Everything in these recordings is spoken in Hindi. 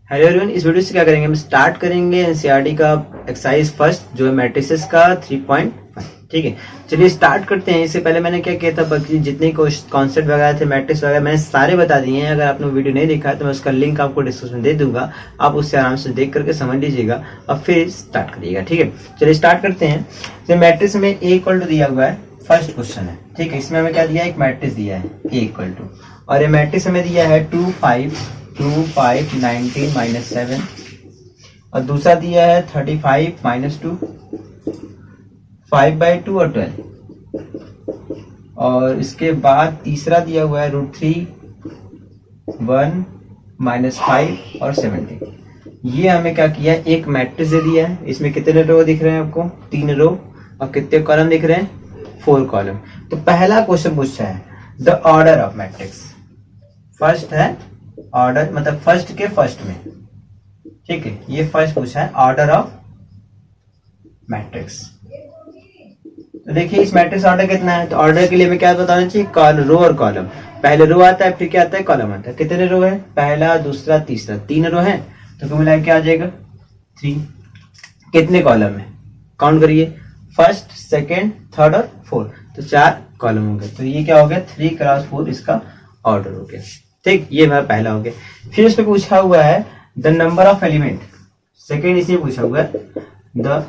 हेलो एवरीवन, इस वीडियो से क्या करेंगे, हम स्टार्ट करेंगे एनसीईआरटी का एक्सरसाइज फर्स्ट जो है मैट्रिसेस का 3.5। ठीक है, चलिए स्टार्ट करते हैं। इससे पहले मैंने क्या किया था, बाकी जितने कॉन्सेप्ट वगैरह थे, मैट्रिक्स वगैरह मैंने सारे बता दिए हैं। अगर आपने वीडियो नहीं देखा है तो मैं उसका लिंक आपको डिस्क्रिप्शन में दे दूंगा, आप उससे आराम से देख करके समझ लीजिएगा और फिर स्टार्ट करिएगा। ठीक है, चलिए स्टार्ट करते हैं। तो मैट्रिक्स में ए इक्वल टू दिया हुआ है, फर्स्ट क्वेश्चन है। ठीक है, इसमें हमें क्या दिया है, एक मैट्रिक्स दिया है ए इक्वल टू, और ये मैट्रिक्स हमें दिया है 2 5 2 5 19 -7, और दूसरा दिया है 35 -2 5/2 और 12, और इसके बाद तीसरा दिया हुआ है √3 1 -5 और 17। ये हमें क्या किया है, एक मैट्रिक्स दे दिया है। इसमें कितने रो दिख रहे हैं आपको, 3 रो, और कितने कॉलम दिख रहे हैं, 4 कॉलम। तो पहला क्वेश्चन पूछा है the order of matrix. First है ऑर्डर, मतलब फर्स्ट के फर्स्ट में। ठीक है, ये फर्स्ट पूछा है ऑर्डर ऑफ मैट्रिक्स। तो देखिए इस मैट्रिक्स ऑर्डर कितना है, तो ऑर्डर के लिए हमें क्या बताना चाहिए, रो और कॉलम। पहले रो आता है, फिर क्या आता है, कॉलम आता है। कितने रो है, पहला दूसरा तीसरा, 3 रो है, तो कुल मिला क्या आ जाएगा 3। कितने कॉलम है, काउंट करिए, फर्स्ट सेकेंड थर्ड और फोर्थ, तो 4 कॉलम हो गए। तो ये क्या हो गया, 3 × 4 इसका ऑर्डर हो गया। ठीक, ये हमारा पहला हो गया। फिर उसमें पूछा हुआ है the number of element. Second इसमें पूछा हुआ है द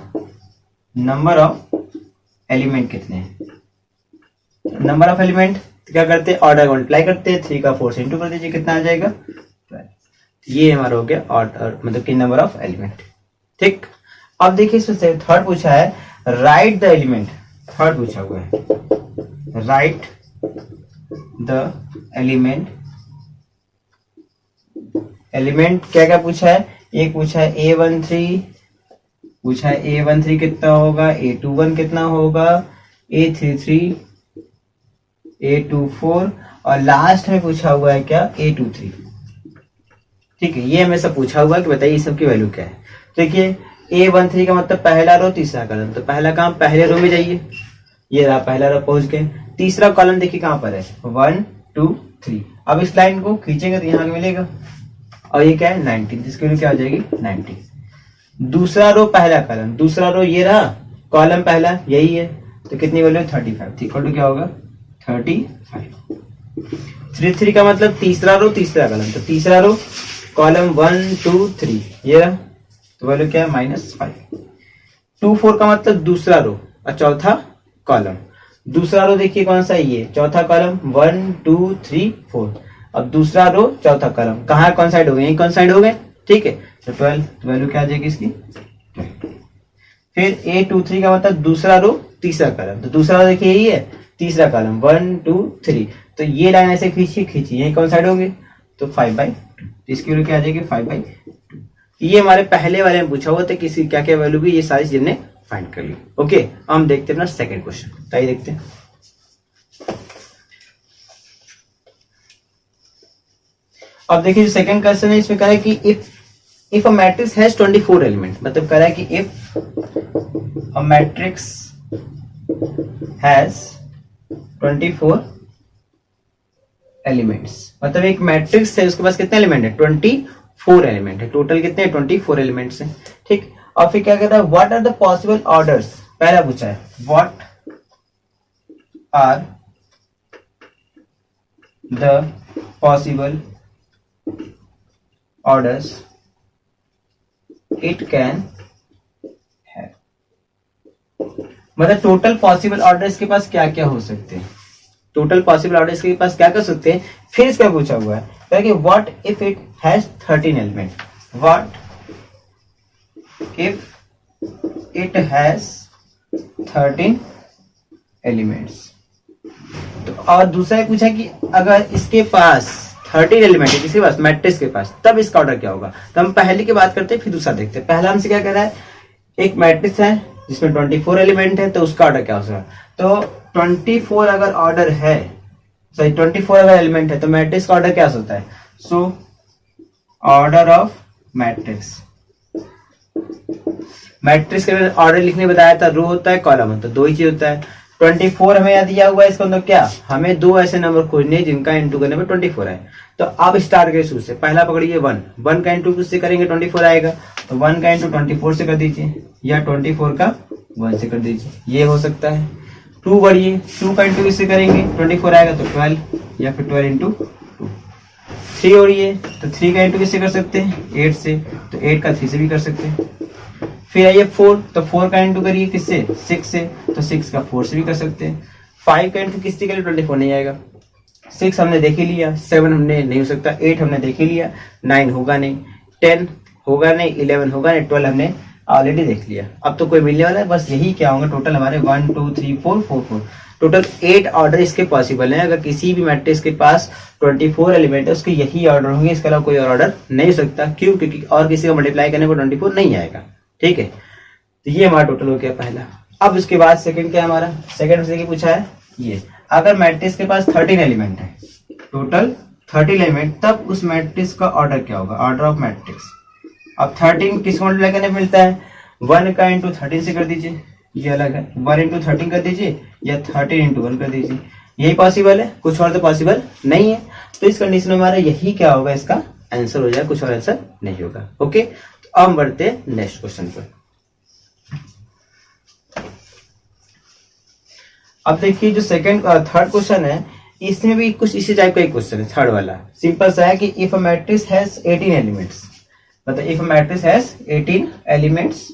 नंबर ऑफ एलिमेंट कितने हैं। नंबर ऑफ एलिमेंट तो क्या करते हैं, ऑर्डर मल्टीप्लाई करते हैं, 3 का 4 से इंटू कर दीजिए, कितना आ जाएगा 12। ये हमारा हो गया ऑर्डर, मतलब कि नंबर ऑफ एलिमेंट। ठीक, अब देखिए इसमें थर्ड पूछा है राइट द एलिमेंट। थर्ड पूछा हुआ है राइट द एलिमेंट। एलिमेंट क्या क्या पूछा है, एक पूछा है A13, पूछा है A13 कितना होगा, A21 कितना होगा, A33, A24, और लास्ट में पूछा हुआ है क्या, A23। ठीक है, ये हमें सब पूछा हुआ है कि बताइए सबकी वैल्यू क्या है। देखिए A13 का मतलब पहला रो तीसरा कॉलम, तो पहला काम पहले रो में जाइए, ये रहा पहला रो पहुंच गए। तीसरा कॉलम देखिए कहां पर है, 1 2 3। अब इस लाइन को खींचेंगे तो यहाँ मिलेगा, और ये क्या है 19, जिसके लिए क्या हो जाएगी 19। दूसरा रो पहला कॉलम, दूसरा रो ये रहा, कॉलम पहला यही है, तो कितनी वैल्यू 35, इक्वल टू क्या होगा 35। 3 का मतलब तीसरा रो तीसरा कॉलम, तो तीसरा रो कॉलम 1 2 3 ये रहा, तो वैल्यू क्या है -5। 2 4 का मतलब दूसरा रो और चौथा कॉलम। दूसरा रो देखिए कौन सा है, ये चौथा कॉलम 1 2 3 4। अब दूसरा रो चौथा कॉलम कहाँ कौन साइड हो गए, यही कौन साइड हो गए। ठीक है, तो 12, तो वैल्यू क्या आ जाएगी इसकी 12। फिर A23 का मतलब दूसरा रो तीसरा कॉलम, तो दूसरा रो देखिए यही है, तीसरा कॉलम 1 2 3, तो ये लाइन ऐसे खींची यही कौन साइड हो गई, तो 5/2, इसकी वैल्यू क्या आ जाएगी 5/2। ये हमारे पहले वाले में पूछा हुआ था किसी क्या क्या वैल्यू भी, ये सारी चीजें ने फाइंड कर ली। ओके, हम देखते हैं अपना सेकंड क्वेश्चन, आइए देखते हैं। अब देखिए जो सेकंड क्वेश्चन है इसमें कह रहा है कि if a matrix has 24 element, मतलब कह रहा है कि if a matrix has 24 elements, मतलब एक मैट्रिक्स है उसके पास कितने एलिमेंट है, 24 एलिमेंट है। टोटल कितने 24 एलिमेंट्स हैं। ठीक, और फिर क्या कहता है what are the possible orders. पहला पूछा है what are the possible orders it can have, मतलब टोटल पॉसिबल ऑर्डर्स के पास क्या क्या हो सकते हैं, टोटल पॉसिबल ऑर्डर्स के पास क्या कर सकते हैं। फिर इसका पूछा हुआ है कि what if it has 13 element, what if it has 13 elements. तो और दूसरा पूछा कि अगर इसके पास 13 एलिमेंट है किसी पास, मैट्रिक्स के पास, तब इसका ऑर्डर क्या होगा। तो हम पहले की बात करते हैं फिर दूसरा देखते हैं। पहला हमसे क्या कह रहा है, एक मैट्रिक्स है जिसमें 24 एलिमेंट है, तो उसका ऑर्डर क्या होगा। तो 24 अगर ऑर्डर है, सॉरी 24 अगर एलिमेंट है तो मैट्रिक्स का ऑर्डर क्या होता है, so order of matrix. Matrix के ऑर्डर लिखने बताया था, रो होता है कॉलम होता है, दो ही चीज होता है। 24 हमें यहाँ दिया हुआ है, इसका मतलब क्या, हमें दो ऐसे नंबर खोजने हैं जिनका इंटू करने पे 24 है। तो अब स्टार्ट करिए शुरू से, पहला पकड़िए 1, 1 का इंटू किससे करेंगे, 24 आएगा, तो 1 का इंटू 24 से कर दीजिए, या 24 का 1 से कर दीजिए, ये हो सकता है। 2 बढ़िए, 2 का इंटू किससे करेंगे, 24 आएगा तो 12, या फिर 12 इंटू 2। 3 बढ़िए, तो 3 का इंटू किससे कर सकते हैं, 8 से, तो 8 का 3 से भी कर सकते हैं। फिर आइए 4, तो 4 का इंटू करिए किससे, 6 से, तो 6 का 4 से भी कर सकते हैं। 5 का इंटू किससे करिए, 24 नहीं आएगा। 6 हमने देख ही लिया, 7 हमने नहीं हो सकता, 8 हमने देख ही लिया, 9 होगा नहीं, 10 होगा नहीं, 11 होगा नहीं, 12 हमने ऑलरेडी देख लिया। अब तो कोई मिलने वाला है, बस यही क्या होंगे टोटल हमारे 1 2 3 4 4 4, टोटल 8 ऑर्डर इसके पॉसिबल हैं। अगर किसी भी मैट्रिक्स के पास 24 एलिमेंट है उसके यही ऑर्डर होंगे, इसके अलावा कोई और ऑर्डर नहीं हो सकता। क्यों, क्योंकि और किसी का मल्टीप्लाई करने पर 24 नहीं आएगा। ठीक है, तो ये हमारा टोटल हो गया पहला। अब उसके बाद सेकंड क्या है हमारा, सेकंड से पूछा है ये, अगर मैट्रिक्स के पास 13 एलिमेंट है, टोटल 13 एलिमेंट, तब उस मैट्रिक्स का ऑर्डर क्या होगा, ऑर्डर ऑफ मैट्रिक्स। अब 13 किस मल्टीप्लाई करने मिलता है, 1 का इंटू 13 से कर दीजिए, ये अलग है, 1 इंटू 13 कर दीजिए, या 13 इंटू 1 कर दीजिए, यही पॉसिबल है, कुछ और तो पॉसिबल नहीं है। तो इस कंडीशन में हमारा यही क्या होगा, इसका आंसर हो जाएगा, कुछ और आंसर नहीं होगा। ओके, तो अब हम बढ़ते हैं नेक्स्ट क्वेश्चन पर। अब देखिए जो सेकंड थर्ड क्वेश्चन है, इसमें भी कुछ इसी टाइप का एक क्वेश्चन है। थर्ड वाला सिंपल सा है कि if a matrix has 18 elements, मतलब if a matrix has 18 elements,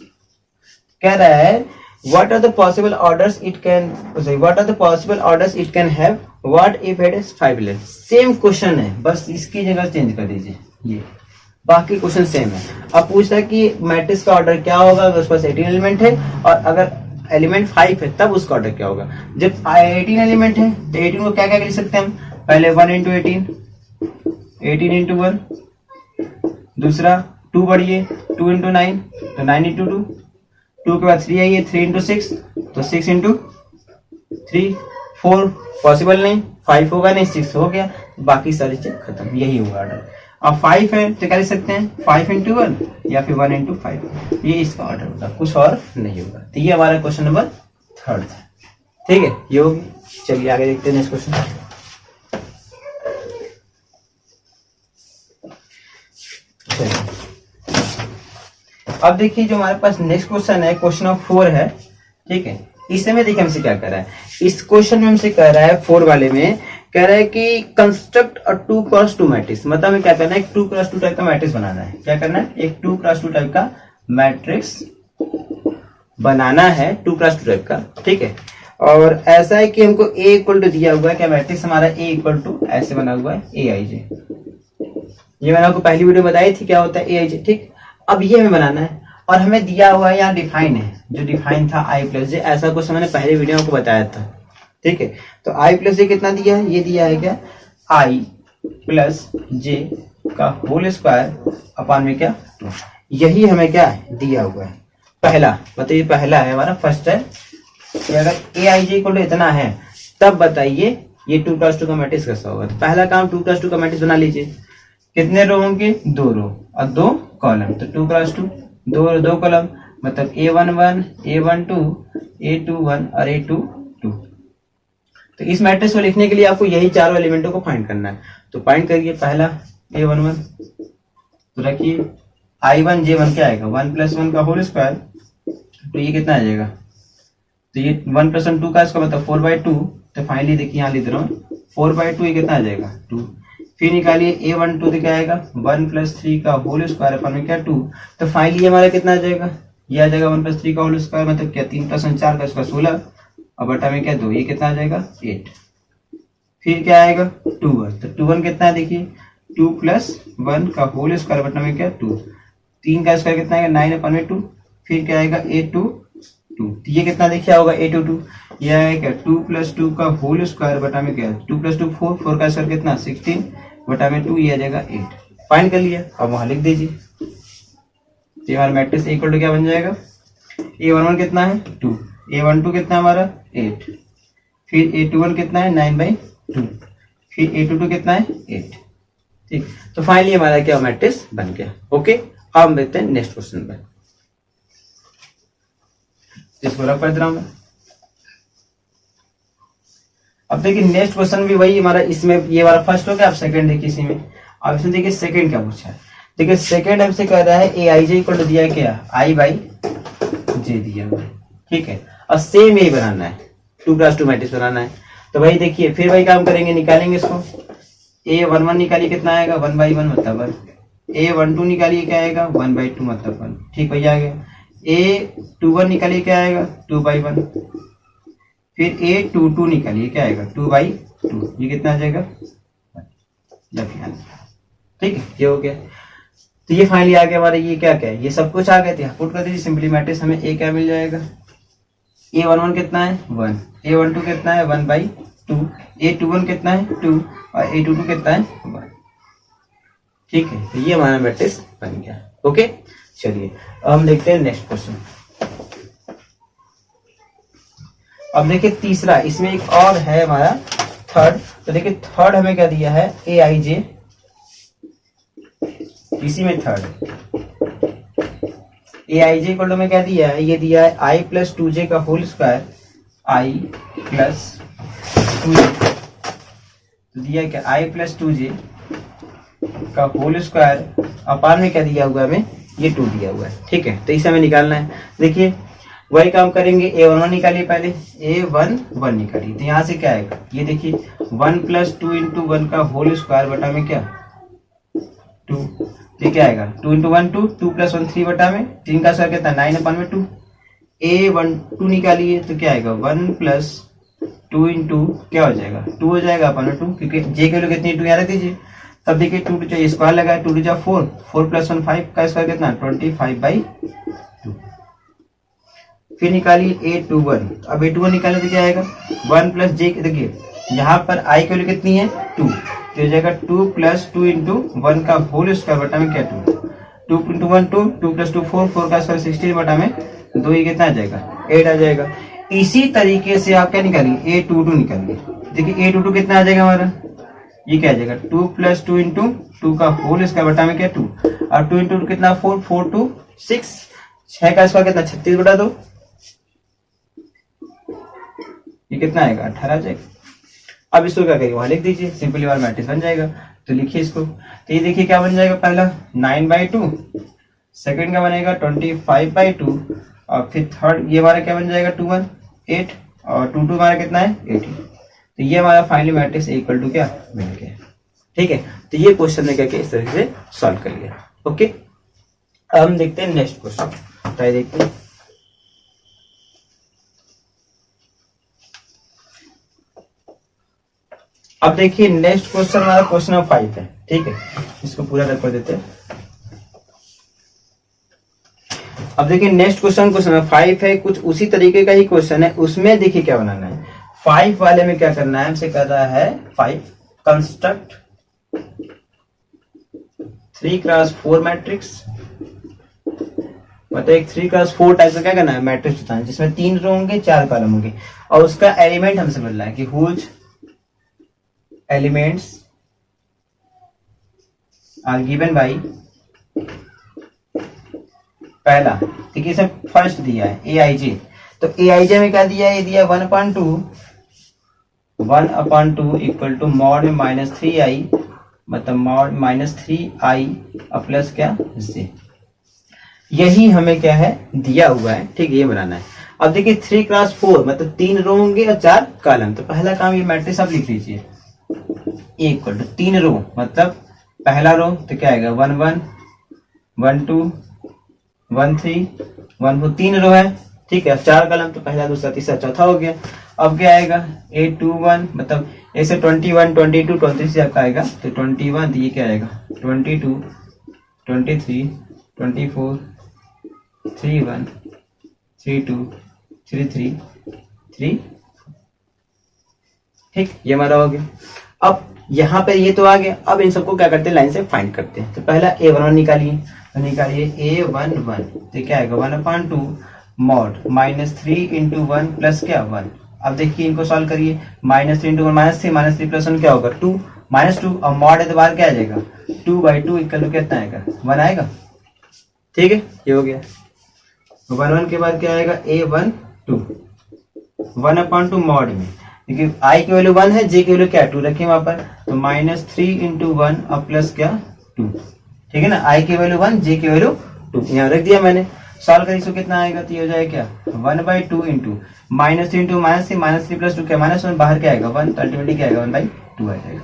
कह रहा है what are the possible orders it can, what are the possible orders it can have, what if it is 5 elements. Same question है, बस इसकी जगह चेंज कर दीजिए, ये बाकी क्वेश्चन सेम है। अब पूछता है कि मैट्रिक्स का ऑर्डर क्या होगा अगर उसके पास 18 एलिमेंट है, और अगर एलिमेंट 5 है तब उसका ऑर्डर क्या होगा। जब 18 एलिमेंट है तो 18 को क्या क्या लिख सकते हैं हम, पहले 1 इंटू 18, 18 इंटू 1, दूसरा 2 बढ़िए 2 इंटू 9, तो 9 इंटू 2, 2 के बाद 3 आइए 3 इंटू 6, तो 6 इंटू 3, 4 पॉसिबल नहीं, 5 होगा नहीं, 6 हो गया, बाकी सारी चीज खत्म, यही होगा ऑर्डर। अब 5 है तो क्या लिख सकते हैं, 5 इंटू 1 या फिर 1 इंटू 5, ये इसका ऑर्डर होगा, कुछ और नहीं होगा। तो ये हमारा क्वेश्चन नंबर थर्ड था। ठीक है, ये होगी। चलिए आगे देखते हैं नेक्स्ट क्वेश्चन। अब देखिए जो हमारे पास नेक्स्ट क्वेश्चन है, क्वेश्चन नंबर 4 है। ठीक है, इसमें देखिए हमसे क्या कर रहा है, इस क्वेश्चन में हमसे कह रहा है 4 वाले में कह रहा है कि कंस्ट्रक्ट अ 2x2 मैट्रिक्स, मतलब हमें क्या करना है, एक 2x2 टाइप का मैट्रिक्स बनाना है। क्या करना है, एक 2x2 टाइप का मैट्रिक्स बनाना है, 2x2 टाइप का। ठीक है, और ऐसा है कि हमको A इक्वल टू दिया हुआ है, क्या मैट्रिक्स हमारा A इक्वल टू ऐसे बना हुआ है AIJ। ये मैंने आपको पहली वीडियो बताई थी क्या होता है AIJ। ठीक, अब ये हमें बनाना है, और हमें दिया हुआ है यहाँ डिफाइन है, जो डिफाइन था I प्लस जे, ऐसा कुछ मैंने पहले वीडियो में आपको बताया था। ठीक है, तो I प्लस जे कितना दिया है, ये दिया है क्या, I प्लस जे का होल स्क्वायर अपान में क्या 2, यही हमें क्या दिया हुआ है पहला, मतलब ये पहला है हमारा फर्स्ट है। कि अगर AIJ इक्वल टू इतना है तब बताइए ये 2x2 का मैट्रिक्स कैसा होगा। तो पहला काम 2x2 का मैट्रिक्स बना लीजिए, कितने रो होंगे, 2 रो और 2 कॉलम, तो 2x2 दो कॉलम, मतलब A11 A12 A21 और A22। तो इस मैट्रिक्स को लिखने के लिए आपको यही चारों एलिमेंटों को फाइंड करना है। तो फाइंड करिए, पहला A11 तो रखिए, I1 J1 क्या आएगा, 1 प्लस 1 का होल स्क्वायर, तो ये कितना आ जाएगा, तो ये 1 प्लस 1 2 का इसका मतलब 4/2। तो फाइनली देखिए यहाँ लिख रहा हूँ 4/2, ये कितना आ जाएगा 2। फिर निकालिए A12 तो क्या आएगा 1 प्लस 3 का होल स्क्वायर अपन में क्या 2। तो फाइनली हमारा कितना आ जाएगा, ये आ जाएगा 1 प्लस 3 का होल स्क्वायर, मतलब क्या 3 प्लस 1 4 का इसका 16, और बटा में क्या 2, ये कितना आ जाएगा 8। फिर क्या आएगा 2 तो 2 कितना है देखिए, 2 प्लस 1 का होल स्क्वायर बटा में क्या 2, 3 का स्क्वायर कितना आएगा 9 अपन में 2। फिर क्या आएगा A22, ये कितना देखिए होगा A22, ये आएगा क्या 2 प्लस 2 का होल स्क्वायर बटा में क्या 2 प्लस 2 4, 4 का स्क्वायर कितना 16 बटा में 2, ये आ जाएगा 8। फाइंड कर लिया, अब वहां लिख दीजिए। तो हमारा मैट्रिक्स इक्वल टू क्या बन जाएगा, A11 कितना है 2, A12 कितना है हमारा 8, फिर A21 कितना है 9/2, फिर A22 कितना है 8। ठीक, तो फाइनली हमारा क्या मैट्रिक्स बन गया। ओके, अब हम देखते हैं नेक्स्ट क्वेश्चन पे, इसको रख पढ़ रहा हूं मैं। अब देखिए नेक्स्ट क्वेश्चन भी वही हमारा, इसमें ये वाला फर्स्ट हो गया, अब सेकंड देखिए इसी में। अब इसमें देखिए सेकंड क्या पूछा है। देखिए सेकंड हमसे कह रहा है ए आई जे इक्वल टू दिया है क्या, आई बाई जे दिया हुआ है, ठीक है। और सेम यही बनाना है, 2x2 मैट्रिक्स बनाना है। तो भाई देखिए फिर वही काम करेंगे, निकालेंगे इसको। A11 निकालिए कितना आएगा, 1/1 मतलब 1। A12 निकालिए क्या आएगा, 1/2 मतलब 1, ठीक भैया आ गया। A21 निकालिए क्या आएगा, 2/1। फिर A22 निकालिए क्या आएगा, 2/2, ये कितना आ जाएगा, ठीक है, ये हो गया। तो ये फाइनली आ गया हमारा, ये क्या क्या है, ये सब कुछ आ गया था। पुट कर दीजिए सिंपली मैट्रिक्स, हमें ए क्या मिल जाएगा, A11 कितना है 1, A12 कितना है 1/2, A21 कितना है 2 और A22 कितना है 1, ठीक है। तो ये हमारा मैट्रिक्स बन गया। ओके, चलिए अब हम देखते हैं नेक्स्ट क्वेश्चन। अब देखिए तीसरा, इसमें एक और है हमारा थर्ड। तो देखिए थर्ड हमें क्या दिया है, ए आई जे, इसी में third A I J equal to में क्या दिया है, ये दिया है आई प्लस 2j का होल स्क्वायर, आई प्लस 2j, तो दिया है क्या, आई प्लस 2j का होल स्क्वायर, अपान में क्या दिया हुआ है हमें, ये 2 दिया हुआ है, ठीक है। तो इसे हमें निकालना है। देखिए वही काम करेंगे, A11 निकालिए पहले, A11 निकालिए। तो यहाँ से क्या आएगा, ये देखिए 1 + 2 × 1 का होल स्क्वायर बटा में क्या 2, ये क्या आएगा 2 × 1 2, 2 + 1 3 बटा में 3 का स्क्वायर कितना 9/2। A12 निकालिए तो क्या आएगा 1 + 2 × क्या हो जाएगा 2 हो जाएगा अपन 2, क्योंकि जे के लोग कितनी 2 यहाँ रख दीजिए। तब देखिए 2 2 स्क्वायर लगा, 2 2 4, 4 + 1 5 का स्क्वायर कितना 25/2। फिर निकालिए A21, अब A21 निकालने तो क्या आएगा 1 + j, देखिए यहाँ पर i की वैल्यू कितनी है 2, तो हो जाएगा 2 + 2 × 1 का होल स्क्वायर बटा में क्या 2, 2 × 1 2, 2 + 2 4, 4 का स्क्वायर 16 बटा में 2, ये कितना आ जाएगा 8 आ जाएगा। इसी तरीके से आप क्या निकालिए A22 निकालिए। देखिए A22 कितना आ जाएगा हमारा, ये क्या आ जाएगा 2 + 2 × 2 का होल स्क्वायर बटा में क्या 2, और 2 × 2 कितना 4, 4 2 6, 6 का स्क्वायर कितना 36 बटा 2, ये कितना आएगा 18 आ जाएगा। अब इसको क्या करिए वहां लिख दीजिए, सिंपली वाला मैट्रिक्स बन जाएगा। तो लिखिए इसको, तो ये देखिए क्या बन जाएगा, पहला 9/2, सेकंड का बनेगा 25/2, और फिर थर्ड ये हमारा क्या बन जाएगा 2 1 8, और 2 2 हमारा कितना है 18। तो ये हमारा फाइनली मैट्रिक्स इक्वल टू क्या मिल गया, ठीक है। तो ये क्वेश्चन ने क्या इस तरीके से सॉल्व कर लिया। ओके, अब हम देखते हैं नेक्स्ट क्वेश्चन। तो देखते हैं, अब देखिए नेक्स्ट क्वेश्चन हमारा क्वेश्चन नंबर 5 है, ठीक है। इसको पूरा कर देते हैं। अब देखिए नेक्स्ट क्वेश्चन नंबर 5 है, कुछ उसी तरीके का ही क्वेश्चन है। उसमें देखिए क्या बनाना है, 5 वाले में क्या करना है, हमसे कर रहा है 5 कंस्ट्रक्ट 3x4 मैट्रिक्स, मतलब एक 3x4 टाइप का क्या करना है मैट्रिक्स बताना है, जिसमें 3 रो होंगे 4 कॉलम होंगे, और उसका एलिमेंट हमसे मिल रहा है कि whose elements are given by, पहला देखिए इसे फर्स्ट दिया है ए आई जे। तो ए आई जे में क्या दिया है, ये दिया 1/2 इक्वल टू मॉड में -3i, मतलब मॉड -3i और प्लस क्या जे, यही हमें क्या है दिया हुआ है, ठीक है। ये बनाना है। अब देखिए 3x4 मतलब 3 रो होंगे और 4 कॉलम। तो पहला काम ये मैट्रिक्स आप लिख लीजिए, इक्वल टू 3 रो मतलब पहला रो तो क्या आएगा 1 1 1 2 1 3 1 4, 3 रो है, ठीक है। अब 4 कॉलम तो पहला दूसरा तीसरा चौथा हो गया। अब क्या आएगा A21 मतलब ऐसे 21 22 23 आपका आएगा, तो 21 तो ये क्या आएगा 22 23 24 31 32 33 3, ठीक, ये हमारा हो गया। अब यहाँ पे ये तो आ गया। अब इन सबको क्या करते हैं, लाइन से फाइंड करते हैं। तो पहला A11 निकालिए, तो निकालिए A11, तो क्या आएगा 1/2 मॉड -3 × 1 प्लस क्या 1। अब देखिए इनको सॉल्व करिए, -3 × 1 -3 प्लस 1 क्या होगा 2 -2, और मॉड है तो बाहर क्या आ जाएगा 2/2 इक्वल टू कितना आएगा 1 आएगा, ठीक है। ये हो गया। 1 1 के बाद क्या आएगा A12 1/2 मॉड में क्योंकि आई की वैल्यू 1 है, जे की वैल्यू क्या है 2 रखिए वहां पर, तो -3 × 1 अब प्लस क्या 2, ठीक है ना। आई की वैल्यू 1, जे की वैल्यू 2 यहाँ रख दिया मैंने। सॉल्व करिए, कितना आएगा, तो ये हो जाएगा क्या 1/2 × -3 × -3 -3 + 2 क्या -1, बाहर क्या आएगा 1, तो अल्टीमेटली क्या आएगा 1/2 आ जाएगा।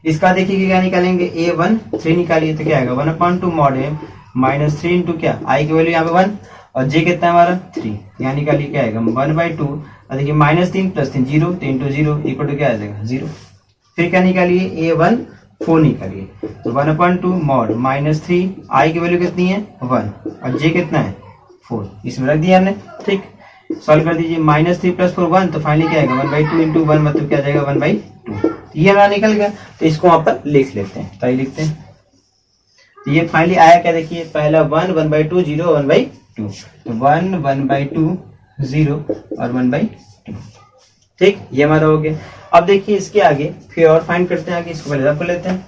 इसका देखिए क्या निकालेंगे, A1 3 निकालिए तो क्या आएगा 1/2 mod m -3 × क्या आई की वैल्यू यहाँ पे 1 और जे कितना है हमारा 3, यहाँ निकालिए क्या आएगा 1/2 और देखिए -3 + 3 0, 3 × 0 = क्या आ जाएगा 0। फिर क्या निकालिए A1 4 निकालिए, तो 1/2 mod -3 आई की वैल्यू कितनी है 1 और जे कितना है 4, इसमें रख दिया हमने। ठीक, सॉल्व कर दीजिए, -3 + 4 1, तो फाइनली क्या आएगा 1/2 × 1 मतलब क्या आ जाएगा 1/2, ये हमारा निकल गया। तो इसको वहां पर लिख लेते हैं, तो ये लिखते हैं, तो ये फाइनली आया क्या, देखिए पहला 1 1/2 0 1/2, तो 1 1/2 0 और 1/2। ठीक, ये हमारा हो गया। अब देखिए इसके आगे फिर और फाइंड करते हैं, आगे इसको पहले रख लेते हैं।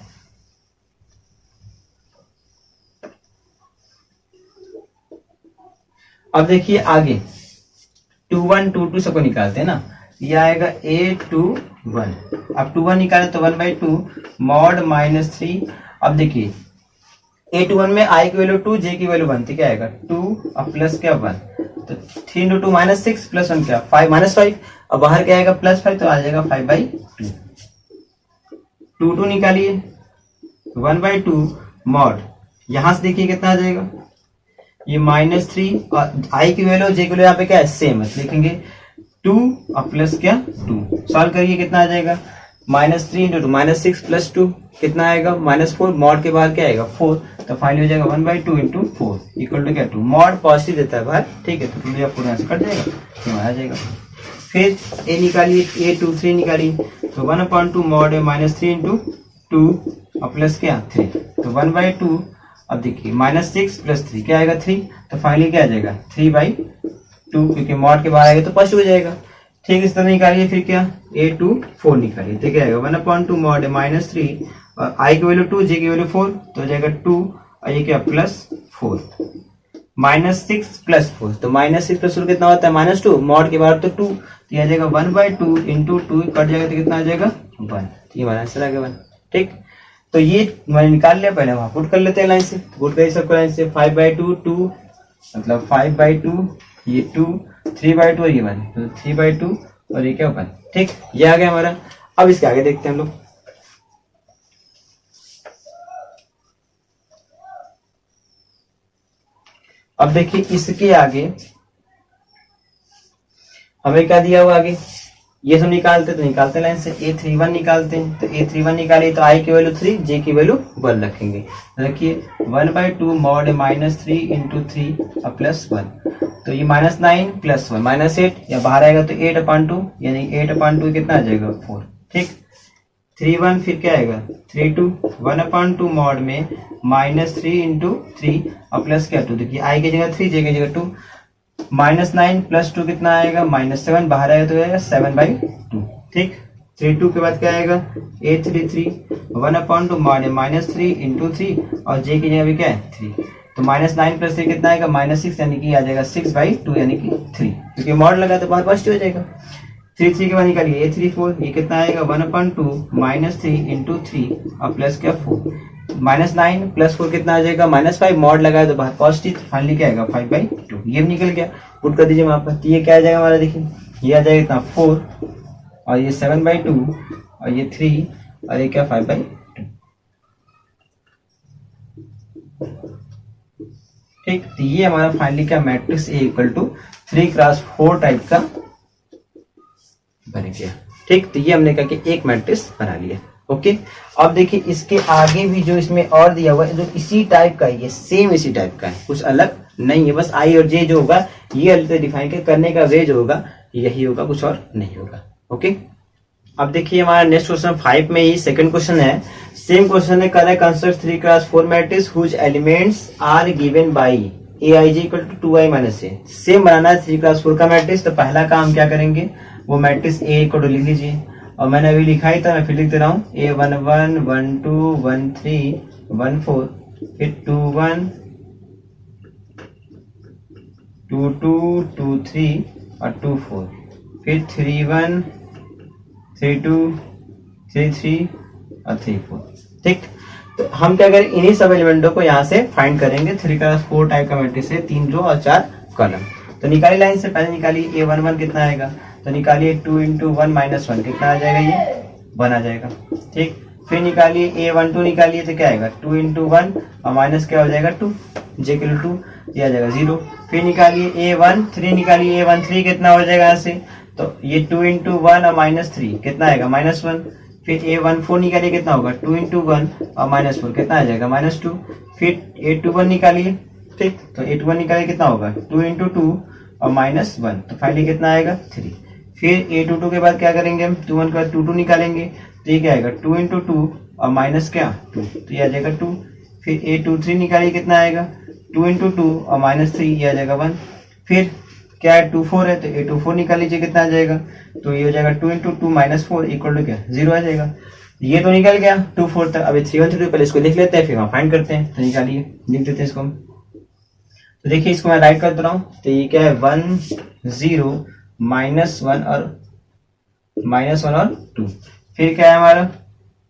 अब देखिए आगे 2 1 2 2 सबको निकालते हैं ना, ये आएगा A21, अब 2 1 निकाले तो 1/2 mod -3। अब देखिए A21 में आई की वैल्यू 2, जे की वैल्यू 1, तो क्या आएगा 2 और प्लस क्या 1, तो 3 × 2 -6 + 1 क्या 5 -5, अब बाहर क्या आएगा +5, तो आ जाएगा 5/2। 2 2 निकालिए 1/2 mod, यहां से देखिए कितना आ जाएगा, ये -3 और आई की वैल्यू जे की वैल्यू यहाँ पे क्या है सेम है, लिखेंगे 2 और प्लस क्या 2, सॉल्व करिए कितना आ जाएगा -3 × 2 -6 + 2 कितना आएगा -4, मॉड के बाहर क्या आएगा 4, तो फाइनली हो जाएगा 1/2 × 4 = क्या 2, मॉड पॉजिटिव देता है बाहर, ठीक है, तो 2 या 4 यहाँ से कट जाएगा, तो आ जाएगा। फिर ए निकालिए, A23 निकालिए, तो 1/2 mod -3 × 2 और प्लस क्या 3, तो 1/2। अब देखिए -6 + 3 क्या आएगा 3, तो फाइनली क्या आ जाएगा 3/2, क्योंकि मॉड के बाहर आएगा तो पॉजिटिव हो जाएगा। ठीक, इस तरह निकालिए। फिर क्या A24 निकालिए, तो क्या आएगा 1/2 mod -3 और आई की वैल्यू 2, जे की वैल्यू 4, तो हो जाएगा 2 और ये क्या +4, -6 + 4, तो -6 + 4 कितना होता है -2, मॉड के बाहर तो 2, तो ये आ जाएगा 1/2 × 2 कट जाएगा तो कितना आ जाएगा 1, तो ये हमारा आंसर आ गया 1। ठीक, तो ये मैंने निकाल लिया, पहले वहां पुट कर लेते हैं लाइन से, पुट करिए सबको लाइन से, 5/2 2 मतलब 5/2, ये 2 3/2 और ये 1, तो 3/2 और ये क्या 1। ठीक, ये आ गया हमारा। अब इसके आगे देखते हैं हम लोग। अब देखिए इसके आगे हमें क्या दिया हुआ, आगे ये सब निकालते तो निकालते लाइन से, A31 निकालते हैं, तो A31 निकालिए तो आई की वैल्यू 3, जे की वैल्यू 1 रखेंगे, देखिए 1/2 mod -3 × 3 और प्लस 1, तो ये -9 + 1 -8, या बाहर आएगा तो 8/2, यानी 8/2 कितना आ जाएगा 4। ठीक, 3 1 फिर क्या आएगा 3 2, 1/2 mod में -3 × 3 और प्लस क्या 2, देखिए आई की जगह 3, जे की जगह 2, -9 + 2 कितना आएगा -7, बाहर आएगा तो आएगा 7/2। ठीक, 3 2 के बाद क्या आएगा A33, 1/2 mod -3 × 3 और जे की जगह भी क्या है 3, तो -9 + 3 कितना आएगा -6, यानी कि आ जाएगा 6/2 यानी कि 3, क्योंकि मॉड लगा तो बाहर पॉजिटिव हो जाएगा। 3 3 के बाद निकालिए A34, ये कितना आएगा 1/2 -3 × 3 और प्लस क्या 4, -9 + 4 कितना आ जाएगा -5, मॉड लगाए तो बाहर पॉजिटिव, फाइनली क्या आएगा 5/2, ये भी निकल गया। पुट कर दीजिए वहां पर, तो ये क्या आ जाएगा हमारा, देखिए ये आ जाएगा इतना 4 और ये 7/2 और ये 3 और ये क्या 5/2। ठीक, तो ये हमारा फाइनली क्या मैट्रिक्स A = 3x4 टाइप का बन गया। ठीक, तो ये हमने कहा कि एक मैट्रिक्स बना लिया। ओके, अब देखिए इसके आगे भी जो इसमें और दिया हुआ है, जो इसी टाइप का है, ये सेम इसी टाइप का है, कुछ अलग नहीं है, बस आई और जे जो होगा ये अलग से डिफाइन करने का वे जो होगा यही होगा, कुछ और नहीं होगा। ओके, अब देखिए हमारा नेक्स्ट क्वेश्चन 5 में ही सेकंड क्वेश्चन है, सेम क्वेश्चन है, correct construct 3x4 matrix whose elements are given by aij = 2i - a। सेम बनाना है 3x4 का मैट्रिक्स, तो पहला काम क्या करेंगे, वो मैट्रिक्स A को लिख लीजिए, और मैंने अभी लिखा ही था, मैं फिर लिख दे रहा हूँ, A11 1 2 1 3 1 4, फिर 2 1 2 2 2 3 और 2 4, फिर 3 1 3 2 3 3 और 3 4। ठीक, तो हम क्या करें, इन्हीं सब एलिमेंटों को यहाँ से फाइंड करेंगे। 3 का 4 टाइप का मैट्रिक्स है, 3 रो और 4 कॉलम। तो निकाली लाइन से पहले निकालिए A11 कितना आएगा, तो निकालिए 2 इंटू 1 माइनस 1 कितना आ जाएगा, ये 1 आ जाएगा। ठीक, फिर निकालिए A12 निकालिए तो क्या आएगा, 2 इंटू 1 और माइनस क्या हो जाएगा 2, J के लिए 2, ये आ जाएगा 0। फिर निकालिए A13 निकालिए, A13 कितना हो जाएगा यहाँ से, तो ये 2 इंटू 1 और माइनस 3 कितना आएगा, माइनस 1। फिर A14 निकालिए कितना होगा, 2 इंटू 1 और माइनस 4 कितना आ जाएगा, माइनस 2। फिर A21 निकालिए, ठीक, तो A21 निकालिए कितना होगा, 2 इंटू 2 और माइनस 1, तो फाइनली कितना आएगा 3। फिर A22 के बाद क्या करेंगे हम, 21 के बाद 2 2 निकालेंगे, तो ये क्या आएगा, 2 इंटू 2 और माइनस क्या 2, तो ये आ जाएगा 2। फिर A23 निकालिए कितना आएगा, 2 इंटू 2 और माइनस 3, ये आ जाएगा 1। फिर क्या है 2 4 है, तो A24 निकाल लीजिए कितना आ जाएगा, तो ये हो जाएगा 2 इंटू 2 माइनस 4 इक्वल टू क्या 0 आ जाएगा। ये तो निकल गया 2 4 तक। अभी 3 1 3 पहले इसको लिख लेते हैं, फिर वहां फाइंड करते हैं। तो निकालिए, लिख देते हैं इसको। तो देखिए इसको मैं राइट कर दे रहा हूँ, तो ये क्या है 1 0 माइनस 1 और 2। फिर क्या है हमारा,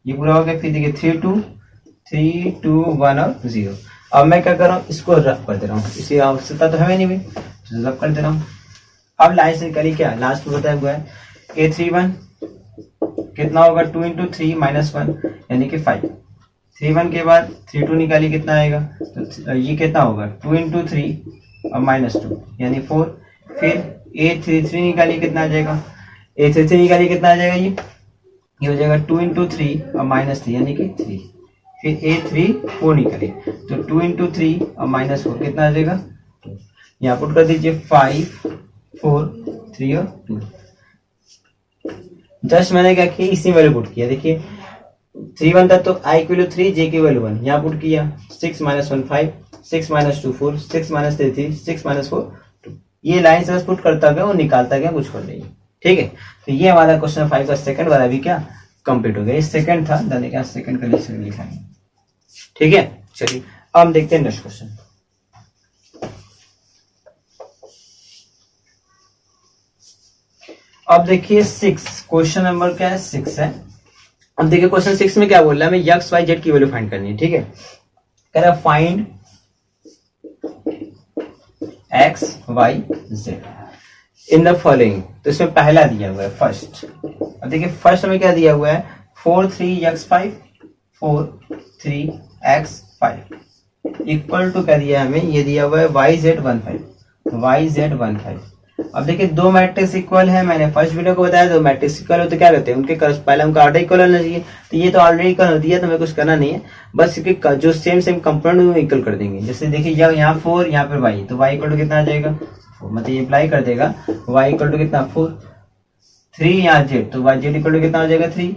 ये पूरा हो गया। फिर देखिए 3 2 1 और 0। अब मैं क्या कर रहा हूँ, इसको रफ कर दे रहा हूँ, इसकी आवश्यकता तो है नहीं भाई, तो रफ कर दे रहा हूँ। अब लाइन से निकालिए, क्या लास्ट में बताया हुआ है A31 कितना होगा, 2 इंटू 3 माइनस 1 यानी कि 5। 31 के बाद 32 निकालिए कितना आएगा, तो ये कितना होगा 2 इंटू 3 और माइनस 2 यानी 4। फिर A33 निकालिए कितना आ जाएगा, A33 निकालिए कितना आ जाएगा, ये हो जाएगा 2 इंटू 3 और माइनस 3 यानी कि 3। फिर A34 निकालिए, तो 2 इंटू 3 और माइनस 4 कितना आ जाएगा 2। यहाँ पुट कर दीजिए 5 4 3 और 2। जस्ट मैंने क्या किया, इसी वैल्यू पुट किया। देखिए 3 1 था तो I की वैल्यू 3, J की वैल्यू 1, यहाँ पुट किया। 6 माइनस 1 5, 6 माइनस 2 4, 6 माइनस 3 3, 6 माइनस 4 2। ये लाइन से बस पुट करता गया और निकालता गया, कुछ कर नहीं। ठीक है, तो ये हमारा क्वेश्चन 5 का सेकंड वाला भी क्या कंप्लीट हो गया। ये सेकंड था, दाने क्या सेकंड का लेक्चर लिखाएंगे। ठीक है, चलिए अब हम देखते हैं नेक्स्ट क्वेश्चन। अब देखिए 6, क्वेश्चन नंबर क्या है 6 है। अब देखिए क्वेश्चन 6 में क्या बोल रहा है, हमें x y z की वैल्यू फाइंड करनी है। ठीक है, कह रहा है find x y z in the following. तो इसमें पहला दिया हुआ है फर्स्ट। अब देखिए फर्स्ट में क्या दिया हुआ है, 4 3 x 5 4 3 x 5 इक्वल टू क्या दिया है हमें, ये दिया हुआ है y z 1 5 y z 1 5। अब देखिए दो मैट्रिक्स इक्वल है, मैंने फर्स्ट वीडियो को बताया, दो मैट्रिक्स इक्वल हो तो क्या करते हैं, उनके पहले उनका ऑर्डर इक्वल होना चाहिए। तो ये तो ऑलरेडी इक्वल होती है, तो हमें कुछ करना नहीं है, बस इसके जो सेम कंपोनेंट इक्वल कर देंगे। जैसे देखिए यहाँ 4 यहाँ पर y, तो y इक्वल टू कितना आ जाएगा 4, मतलब ये अप्लाई कर देगा y इक्वल टू कितना 4। 3 यहाँ z, तो y z इक्वल टू कितना हो जाएगा 3।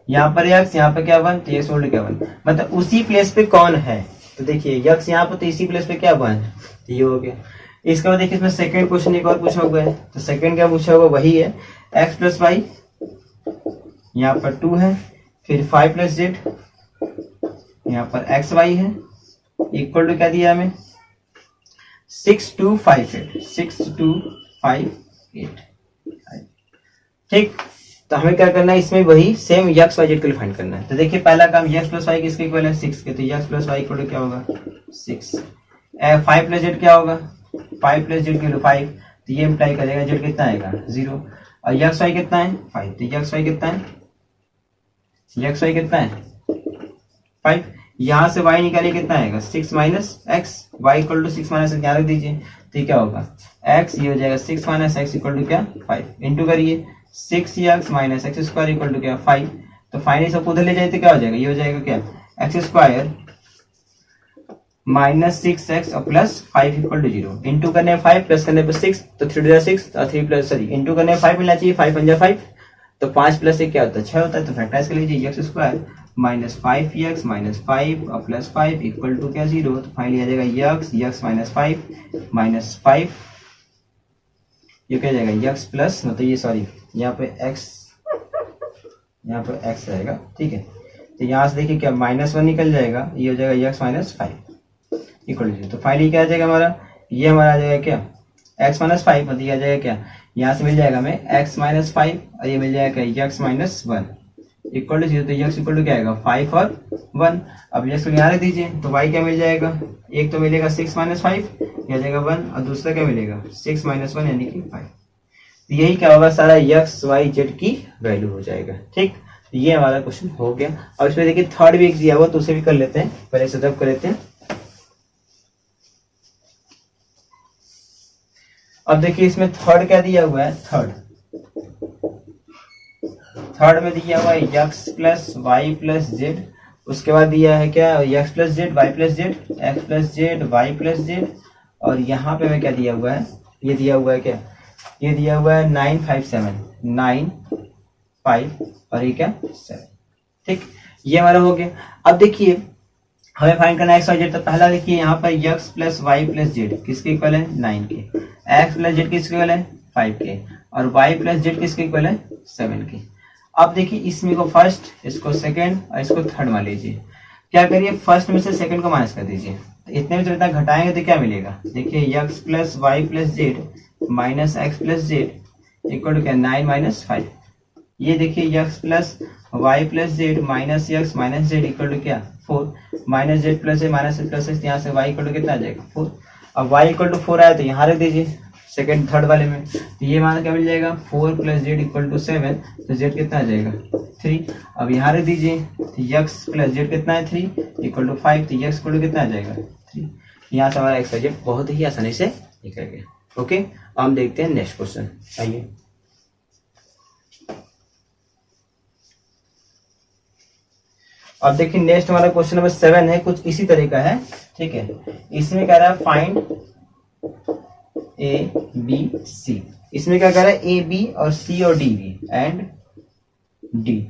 यहाँ पर x, यहाँ पर क्या 1, तो ये सोल्ड क्या 1, मतलब उसी प्लेस पे कौन है। तो देखिए x यहाँ पर, तो इसी प्लेस पे क्या 1, तो ये हो गया। इसके बाद देखिए इसमें सेकंड क्वेश्चन एक और पूछा हुआ है, तो सेकंड क्या पूछा हुआ वही है, x प्लस वाई, यहाँ पर 2 है, फिर 5 प्लस जेड, यहाँ पर एक्स वाई है, इक्वल टू क्या दिया हमें 6 2 5 8 6 2 5 8। ठीक, तो हमें क्या करना है, इसमें वही सेम x y z को फाइंड करना है। तो देखिए पहला काम x प्लस वाई किसके इक्वल है 6 के, तो x plus Y equal to क्या होगा 6। 5 प्लस जेड क्या होगा 5 प्लस जेड की 5, तो ये इम्प्लाई करेगा जेड कितना आएगा 0, और एक्स वाई कितना है 5, तो एक्स वाई कितना है 5। यहाँ से y निकालिए कितना आएगा 6 minus X, Y equal to 6 minus ध्यान रख दीजिए, तो ये क्या होगा x, ये हो जाएगा 6 माइनस एक्स इक्वल टू क्या 5, इंटू करिए 6x minus X square equal to क्या 5। तो फाइनली सब उधर ले जाए तो क्या हो जाएगा, ये हो जाएगा क्या एक्स स्क्वायर माइनस 6x और प्लस 5 इक्वल टू 0, इंटू करने 5 प्लस करने पर 6, तो 3 6 और 3 प्लस सॉरी इंटू करने 5 मिलना चाहिए, 5 पंजा 5, तो 5 प्लस 1 क्या होता है 6 होता है। तो फैक्टराइज कर लीजिए x square minus 5x minus 5 और प्लस 5 इक्वल टू क्या 0, तो फाइनली आ जाएगा x माइनस 5 माइनस 5, ये क्या जाएगा x प्लस, मतलब ये सॉरी यहाँ पे x रहेगा। ठीक है, तो यहाँ से देखिए क्या -1 निकल जाएगा, ये हो जाएगा x माइनस 5 इक्वल टू, तो फाइनली क्या आ जाएगा हमारा, ये हमारा आ जाएगा क्या x माइनस 5, मतलब ये आ जाएगा क्या यहाँ से मिल जाएगा हमें x माइनस 5 और ये मिल जाएगा x माइनस 1 इक्वल टू 0, तो x इक्वल टू क्या आएगा 5 और 1। अब x को यहाँ रख दीजिए तो y क्या मिल जाएगा, एक तो मिलेगा 6 माइनस 5 क्या जाएगा 1 और दूसरा क्या मिलेगा 6 माइनस 1 यानी कि 5। तो यही क्या होगा सारा x y z की वैल्यू हो जाएगा। ठीक, तो ये हमारा क्वेश्चन हो गया। अब इसमें देखिए थर्ड भी एक दिया हुआ तो उसे भी कर लेते हैं, पहले सेटअप कर लेते हैं। अब देखिए इसमें थर्ड क्या दिया हुआ है, थर्ड में दिया हुआ है x plus Y plus Z, उसके बाद दिया है क्या x plus Z Y plus Z, x plus Z Y plus Z, और यहाँ पे हमें क्या दिया हुआ है, ये दिया हुआ है क्या, ये दिया हुआ है 9 5 7 9 5 और ये क्या 7। ठीक, ये हमारा हो गया। अब देखिए हमें फाइंड करना है एक्स वाई जेड, तो पहला देखिए यहाँ पर x plus Y plus Z किसके इक्वल है 9 के, x प्लस जेड किसके इक्वल है 5 के, और y प्लस जेड किसके इक्वल है 7 के। अब देखिए इसमें को फर्स्ट, इसको सेकंड और इसको थर्ड मान लीजिए। क्या करिए फर्स्ट में से सेकंड को माइनस कर दीजिए, तो इतने में से इतना घटाएंगे तो क्या मिलेगा, देखिए x plus Y plus Z minus X plus Z equal to क्या 9 माइनस 5। ये देखिए x plus Y plus Z minus X minus Z equal to क्या 4, माइनस जेड प्लस है माइनस प्लस है, यहाँ से y इक्वल टू कितना आ जाएगा 4। अब y इक्वल टू 4 आया तो यहाँ रख दीजिए सेकंड थर्ड वाले में, तो ये मान क्या मिल जाएगा 4 प्लस जेड इक्वल टू 7, तो z कितना आ जाएगा 3। अब यहाँ रख दीजिए तो x प्लस जेड कितना है 3 इक्वल टू 5, तो x इक्वल टू कितना आ जाएगा 3। यहाँ से हमारा एक्स वाई जेड बहुत ही आसानी से निकल गया। ओके, अब हम देखते हैं नेक्स्ट क्वेश्चन। आइए अब देखिए नेक्स्ट हमारा क्वेश्चन नंबर 7 है, कुछ इसी तरह का है। ठीक है, इसमें कह रहा है फाइंड ए बी सी, इसमें क्या कह रहा है ए बी और सी और डी बी एंड डी,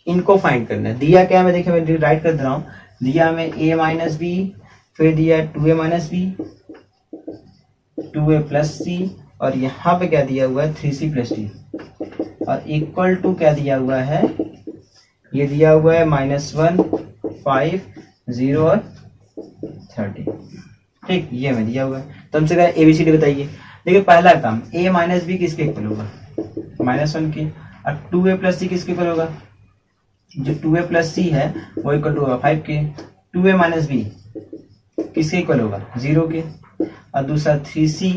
इनको फाइंड करना है। दिया क्या है, देखिए मैं राइट कर दे रहा हूँ, दिया हमें ए माइनस बी, फिर दिया 2a minus B 2a plus सी, और यहाँ पे क्या दिया हुआ है 3c प्लस डी, और इक्वल टू क्या दिया हुआ है, ये दिया हुआ है -1 5 0 और 30। ठीक, ये हमें दिया हुआ है, तो हमसे कहा एबीसीडी बताइए। देखिए पहला काम a माइनस बी किसके इक्वल होगा -1 के, और 2a प्लस सी किसके इक्वल होगा, जो 2a प्लस सी है वो इक्वल टू होगा 5 के। 2a माइनस बी किसके इक्वल होगा 0 के, और दूसरा 3c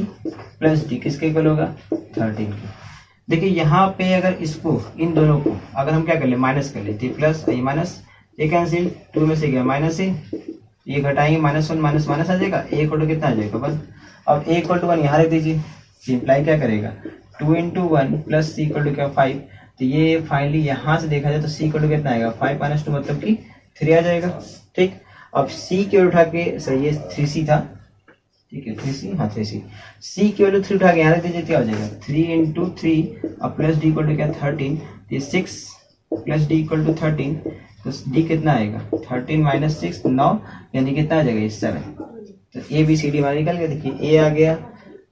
प्लस डी किसके इक्वल होगा 13 के। देखिए यहाँ पे अगर इसको इन दोनों को अगर हम क्या कर ले माइनस कर लेते प्लस ये माइनस ये कैंसिल, 2 में से गया माइनस ए, ये घटाएंगे -1 माइनस माइनस आ जाएगा, ए इक्वल टू कितना आ जाएगा 1। अब ए इक्वल टू 1 यहाँ रख दीजिए, सिंप्लाई क्या करेगा 2 × 1 प्लस सी इक्वल टू क्या 5, तो ये फाइनली यहाँ से देखा जाए तो सी इक्वल टू कितना आएगा 5 - 2 मतलब कि 3 आ जाएगा। ठीक, अब सी की उठा के सही ये 3c था, ठीक है 3c, हाँ 3c, c की वैल्यू 3 उठा के यहाँ रख दीजिए, क्या हो जाएगा 3 × 3 और प्लस डी इक्वल टू क्या 13, ये 6 प्लस डी इक्वल टू 13, तो डी कितना आएगा 13 - 6 9, यानी कितना आ जाएगा ये 7। तो ए बी सी डी हमारा निकल गया। देखिए ए आ गया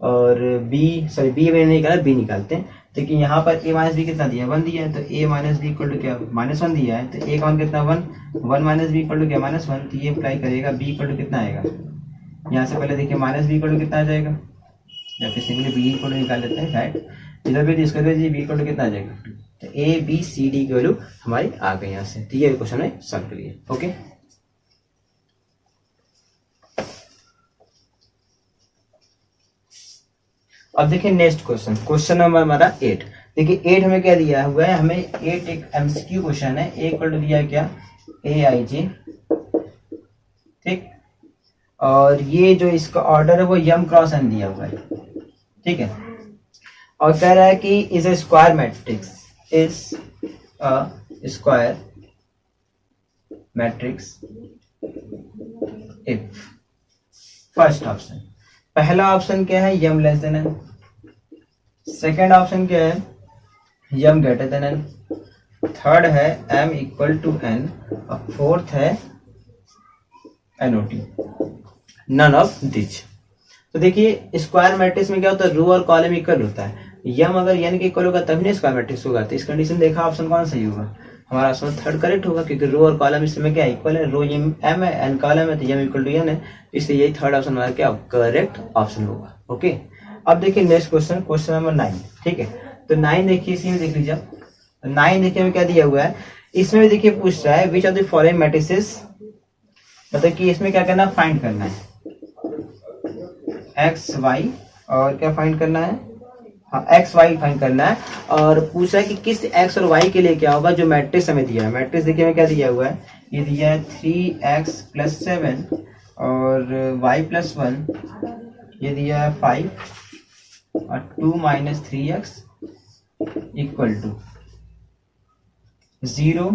और बी बी मैंने नहीं निकाला, बी निकालते हैं। देखिए यहाँ पर ए माइनस बी कितना दिया 1 दिया है, तो ए माइनस बी इक्वल टू क्या -1 दिया है, तो ए का मान कितना 1 माइनस बी इक्वल टू क्या -1, तो ये अप्लाई करेगा बी इक्वल टू कितना आएगा, यहाँ से पहले देखिए माइनस बी इक्वल टू कितना आ जाएगा, या फिर सिंपली बी इक्वल टू निकाल लेते हैं राइट, इधर भी इसको दीजिए बी इक्वल टू कितना आ जाएगा, तो ए बी सी डी की वैल्यू हमारी आ गई यहाँ से। तो ये क्वेश्चन है सॉल्व करिए। ओके, अब देखिए नेक्स्ट क्वेश्चन, क्वेश्चन नंबर हमारा 8। देखिए 8 हमें क्या दिया हुआ है, हमें 8 एक एमसीक्यू क्वेश्चन है, ए इक्वल टू दिया है क्या ए आई जे, ठीक, और ये जो इसका ऑर्डर है वो m क्रॉस n दिया हुआ है। ठीक है, और कह रहा है कि is a square matrix, is a square matrix if, first option, पहला ऑप्शन क्या है m less than n, second option क्या है m greater than n, third है m इक्वल टू n, और फोर्थ है NOT, नन ऑफ दिस। तो देखिए स्क्वायर मैट्रिक्स में क्या होता है, रो और कॉलम इक्वल होता है, यम अगर n के इक्वल होगा तभी स्क्वायर मैट्रिक्स होगा। तो इस कंडीशन देखा ऑप्शन कौन सही होगा, हमारा ऑप्शन थर्ड करेक्ट होगा, क्योंकि रो और कॉलम इसमें क्या इक्वल है, रो m है n कॉलम है, तो m इक्वल टू n है, इसलिए यही थर्ड ऑप्शन हमारा क्या करेक्ट ऑप्शन होगा। ओके, अब देखिए नेक्स्ट क्वेश्चन, क्वेश्चन नंबर 9, ठीक है। तो 9 देखिए, इसी में देख लीजिए। 9 देखिए में क्या दिया हुआ है, इसमें भी देखिए पूछ रहा है which of the following matrices, मतलब कि इसमें क्या करना, फाइंड करना है एक्स वाई, और क्या फाइंड करना है, हाँ एक्स वाई फाइंड करना है। और पूछा है कि किस एक्स और वाई के लिए क्या होगा, जो मैट्रिक्स हमें दिया है। मैट्रिक्स देखिए में क्या दिया हुआ है, ये दिया है 3x + 7 और y + 1, ये दिया है 5 और 2 - 3x इक्वल टू 0,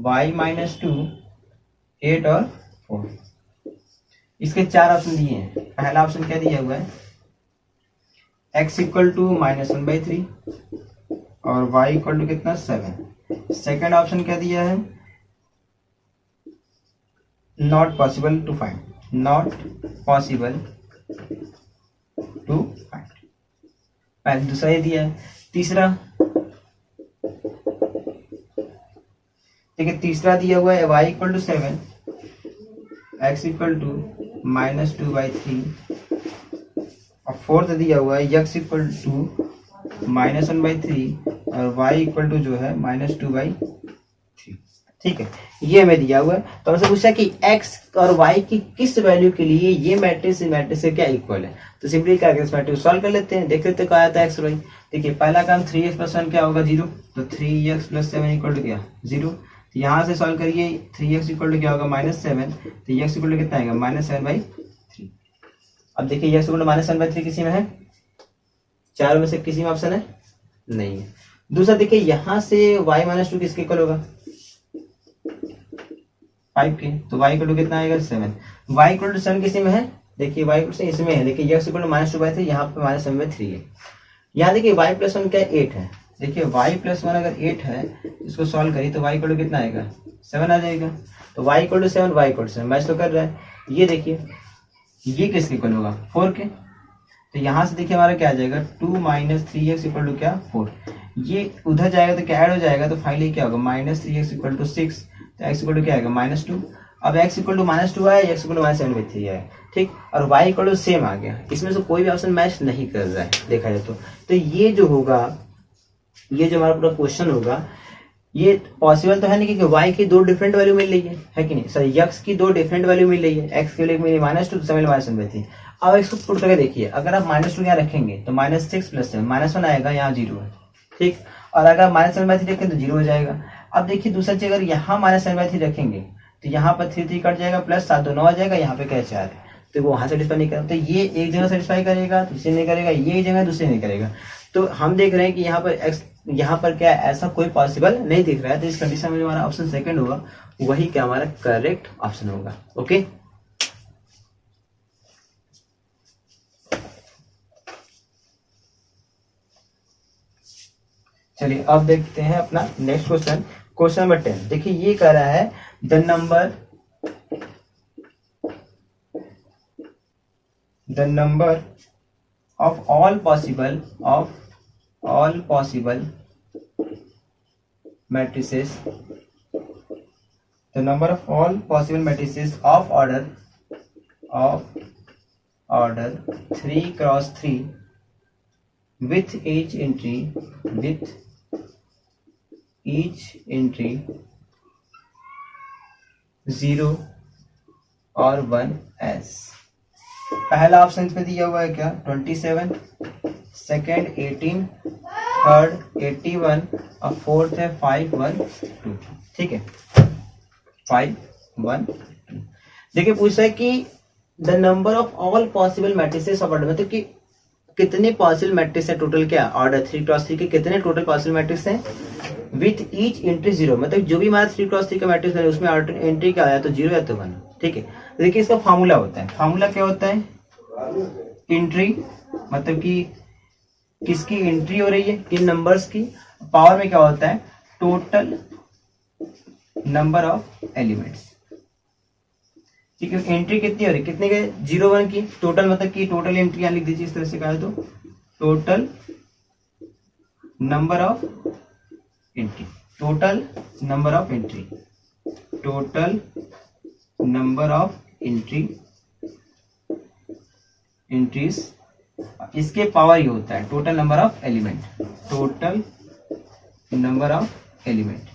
y - 2, 8 और 4। इसके 4 ऑप्शन दिए हैं। पहला ऑप्शन क्या दिया हुआ है, x इक्वल टू -1/3 और y इक्वल टू कितना, 7। सेकेंड ऑप्शन क्या दिया है, not possible to find, not possible to find, पहले दूसरा ये दिया है। तीसरा देखिए, तीसरा दिया हुआ है y equal to 7, x equal to -2/3 और फोर्थ दिया हुआ है x इक्वल टू -1/3 और y इक्वल टू जो है -2/3, ठीक है। ये हमें दिया हुआ है। तो हमसे पूछा कि x और y की किस वैल्यू के लिए ये मैट्रिक्स मैट्रिक्स से क्या इक्वल है। तो सिंपली क्या इस मैट्रिक्स सॉल्व कर लेते हैं, देख लेते हैं क्या आता है x और y। देखिए पहला काम 3x + 1 क्या होगा, 0, तो 3x + 7 इक्वल टू क्या, 0। तो यहाँ से सॉल्व करिए, 3x इक्वल टू क्या होगा, -7, तो x इक्वल टू कितना आएगा, -7/3। अब देखिए x इक्वल टू -7/3 किसी में है, 4 में से किसी में ऑप्शन है नहीं है। दूसरा देखिए यहाँ से y - 2 किसके इक्वल होगा, 5 के, तो y इक्वल टू कितना आएगा, 7। y इक्वल टू 7 किसी में है, देखिए y इक्वल टू इसमें है, देखिए x इक्वल टू -2/3, यहाँ पे -7/3 है। यहाँ देखिए y + 1 क्या, 8 है। देखिए y + 1 अगर 8 है, इसको सॉल्व करिए तो y इक्वल टू कितना आएगा, 7 आ जाएगा। तो y equal to 7, y equal to 7 match तो कर रहा है। ये देखिए ये किसके इक्वल होगा, 4 के, तो यहाँ से देखिए हमारा क्या आ जाएगा, 2 - 3x इक्वल टू क्या, 4। ये उधर जाएगा तो क्या ऐड हो जाएगा, तो फाइनली क्या होगा, -3x इक्वल टू 6, तो x इक्वल टू क्या आएगा, -2। अब x इक्वल टू -2 आया, x इक्वल टू -7/3 है, ठीक, और y इक्वल टू सेम आ गया। इसमें से कोई भी ऑप्शन मैच नहीं कर रहा है देखा जाए तो ये जो होगा, ये जो हमारा पूरा क्वेश्चन होगा, ये पॉसिबल तो है नहीं, क्योंकि y की 2 डिफरेंट वैल्यू मिल रही है कि नहीं, सॉरी x की 2 डिफरेंट वैल्यू मिल रही है, x के लिए मिली -2, दूसरा मिला -7/3। अब इसको पुट करके देखिए, अगर आप -2 यहाँ रखेंगे तो -6 + 7 -1 आएगा, यहाँ 0 है, ठीक, और अगर -7/3 रखें तो 0 हो जाएगा। अब देखिए दूसरा चीज, अगर यहाँ -7/3 रखेंगे तो यहाँ पर 3 3 कट जाएगा, प्लस 7 2 9 आ जाएगा, यहाँ पे क्या 4 है, तो वो वहां सेटिस्फाई नहीं करेगा। तो ये एक जगह सेटिस्फाई करेगा, दूसरी नहीं करेगा, ये एक जगह दूसरी नहीं करेगा। तो हम देख रहे हैं कि यहाँ पर x, यहाँ पर क्या ऐसा कोई पॉसिबल नहीं दिख रहा है। तो इस कंडीशन में जो हमारा ऑप्शन सेकंड होगा वही क्या हमारा करेक्ट ऑप्शन होगा। ओके, चलिए अब देखते हैं अपना नेक्स्ट क्वेश्चन, क्वेश्चन नंबर 10। देखिए ये कह रहा है the number of all possible matrices, the number of all possible matrices of order 3 × 3 with each entry 0 और 1 as। पहला ऑप्शन पे दिया हुआ है क्या, 27, सेकेंड 18, थर्ड 81 और फोर्थ है 5 1 2, ठीक है, 5 1 2। देखिए पूछा है कि the number of all possible matrices of order, मतलब कि कितने पॉसिबल मैट्रिक्स है टोटल, क्या ऑर्डर 3 × 3 के कितने टोटल पॉसिबल मैट्रिक्स हैं, विथ ईच एंट्री 0, मतलब जो भी हमारा 3 × 3 का मैट्रिक्स है उसमें एंट्री क्या आया, तो 0 या तो 1, ठीक है। देखिए इसका फार्मूला होता है, फार्मूला क्या होता है, एंट्री मतलब कि किसकी एंट्री हो रही है, किन नंबर्स की, पावर में क्या होता है, टोटल नंबर ऑफ एलिमेंट्स, ठीक है। एंट्री कितनी हो रही है, कितने के, 0 1 की, टोटल मतलब कि टोटल एंट्री यहाँ लिख दीजिए इस तरह से कहा तो total number of entry, total number of entry, total number of entries इसके पावर ये होता है total number of element, total number of element,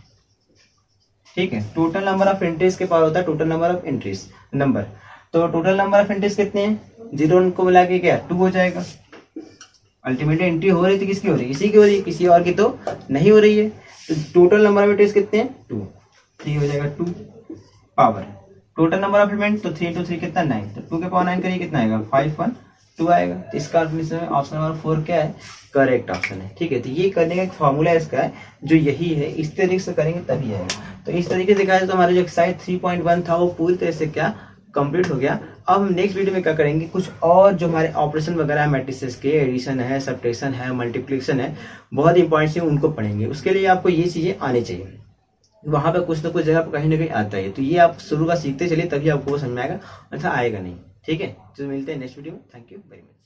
ठीक है। टोटल नंबर ऑफ एंट्रीज के पावर होता है total number of entries number. तो टोटल नंबर ऑफ एंट्रीज कितने हैं, 0 को मिला के क्या 2 हो जाएगा। अल्टीमेटली एंट्री हो रही थी किसकी हो रही है, इसी की हो रही है, किसी और की तो नहीं हो रही है। तो टोटल नंबर ऑफ एंट्रीज कितने हैं 2, 3 हो जाएगा 2 power total number of element. तो 3 into 3 कितना 9, तो 2 के पावर 9 करिए कितना आएगा 5 1 2 आएगा। तो इसका ऑप्शन नंबर 4 क्या है, करेक्ट ऑप्शन है, ठीक है। तो ये करने का एक फॉर्मूला इसका है जो यही है, इस तरीके से करेंगे तभी आएगा। तो इस तरीके से कहा तो हमारा जो एक्सरसाइज 3.1 था वो पूरी तरह से क्या कंप्लीट हो गया। अब हम नेक्स्ट वीडियो में क्या करेंगे, कुछ और जो हमारे ऑपरेशन वगैरह है मैट्रिसेस के, एडिशन है, सब्ट्रैक्शन है, मल्टीप्लिकेशन है, बहुत इंपॉर्टेंट है, उनको पढ़ेंगे। उसके लिए आपको ये चीजें आनी चाहिए, वहां पे कुछ ना कुछ जगह कहीं ना कहीं आता है। तो ये आप शुरू का सीखते चलिए तभी आपको समझ में आएगा, अच्छा आएगा नहीं, ठीक है। तो मिलते हैं नेक्स्ट वीडियो में, थैंक यू वेरी मच।